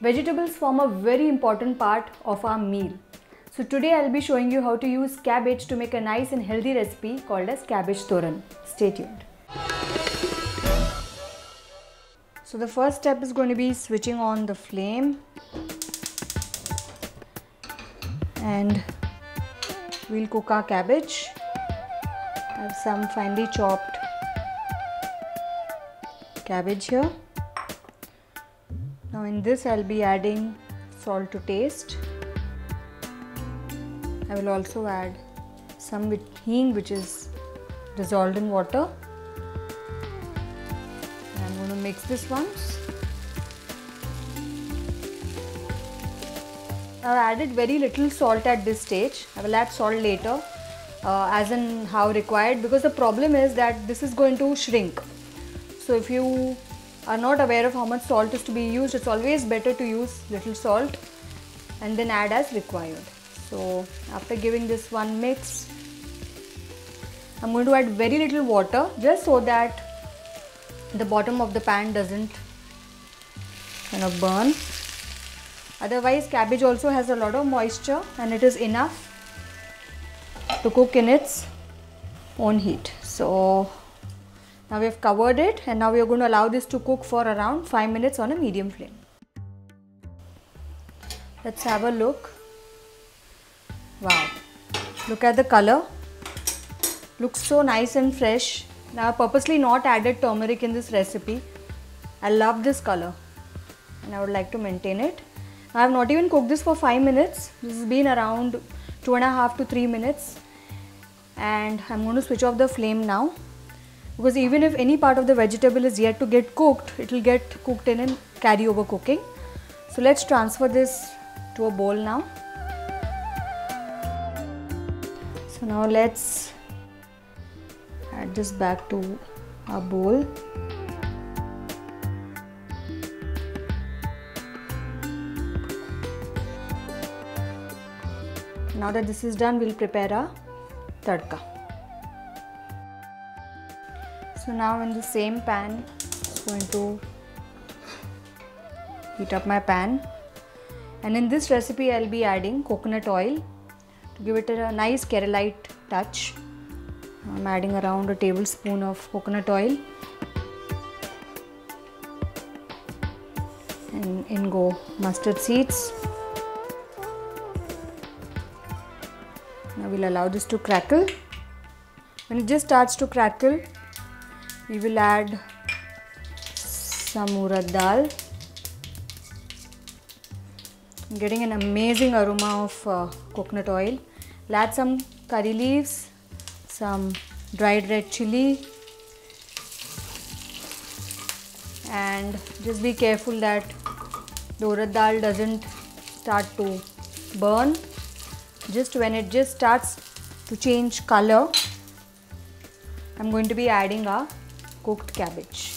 Vegetables form a very important part of our meal. So today I'll be showing you how to use cabbage to make a nice and healthy recipe called as Cabbage Thoran. Stay tuned. So the first step is going to be switching on the flame, and we'll cook our cabbage. I have some finely chopped cabbage here. Now in this I'll be adding salt to taste. I will also add some hing, which is dissolved in water. I'm going to mix this once. I've added very little salt at this stage. I will add salt later as in how required, because the problem is that this is going to shrink. So if you are not aware of how much salt is to be used, it's always better to use little salt and then add as required. So after giving this one mix, I'm going to add very little water just so that the bottom of the pan doesn't kind of burn. Otherwise, cabbage also has a lot of moisture and it is enough to cook in its own heat. So now we have covered it, and now we are going to allow this to cook for around 5 minutes on a medium flame. Let's have a look. Wow, look at the color. Looks so nice and fresh. Now I purposely not added turmeric in this recipe. I love this color and I would like to maintain it. I have not even cooked this for 5 minutes. This has been around 2.5 to 3 minutes, and I'm going to switch off the flame now, because even if any part of the vegetable is yet to get cooked, it will get cooked in and carry over cooking. So let's transfer this to a bowl now. So now let's add this back to our bowl. Now that this is done, we'll prepare our tadka. So now in the same pan, I'm going to heat up my pan, and in this recipe I'll be adding coconut oil to give it a nice Keralite touch. I'm adding around a tablespoon of coconut oil, and in go mustard seeds. Now we'll allow this to crackle. When it just starts to crackle, we will add some Urad Dal. I'm getting an amazing aroma of coconut oil. I'll add some curry leaves, some dried red chilli, and just be careful that the Urad Dal doesn't start to burn. Just when it just starts to change color, I'm going to be adding our cooked cabbage.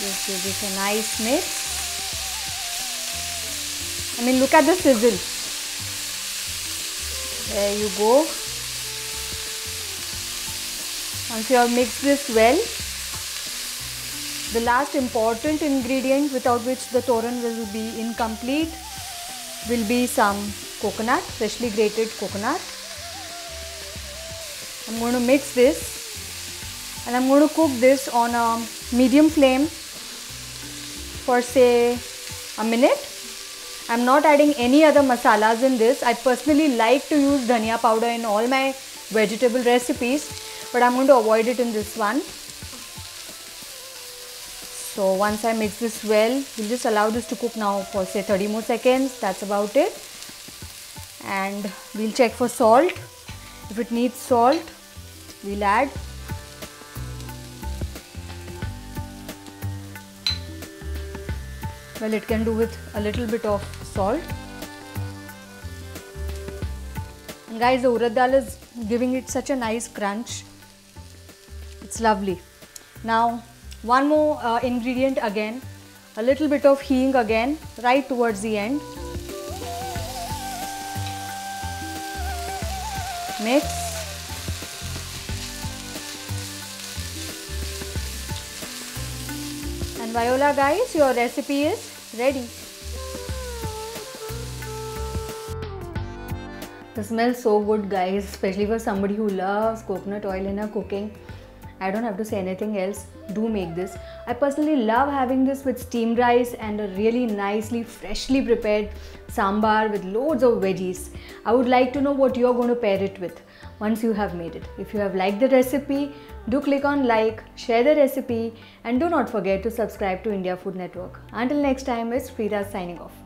Just give this a nice mix. I mean, look at the sizzle. There you go. Once you have mixed this well, the last important ingredient without which the thoran will be incomplete will be some coconut, freshly grated coconut. I'm going to mix this, and I'm going to cook this on a medium flame for say a minute. I'm not adding any other masalas in this. I personally like to use dhania powder in all my vegetable recipes, but I'm going to avoid it in this one. So once I mix this well, we'll just allow this to cook now for say 30 more seconds. That's about it. And we'll check for salt. If it needs salt, we'll add. Well, it can do with a little bit of salt. And guys, the Urad Dal is giving it such a nice crunch. It's lovely. Now, one more ingredient again, a little bit of hing again, right towards the end. Mix. And voila guys, your recipe is ready. The smells so good guys, especially for somebody who loves coconut oil in her cooking. I don't have to say anything else. Do make this. I personally love having this with steamed rice and a really nicely freshly prepared sambar with loads of veggies. I would like to know what you're going to pair it with once you have made it. If you have liked the recipe, do click on like, share the recipe, and do not forget to subscribe to India Food Network. Until next time, it's Preetha signing off.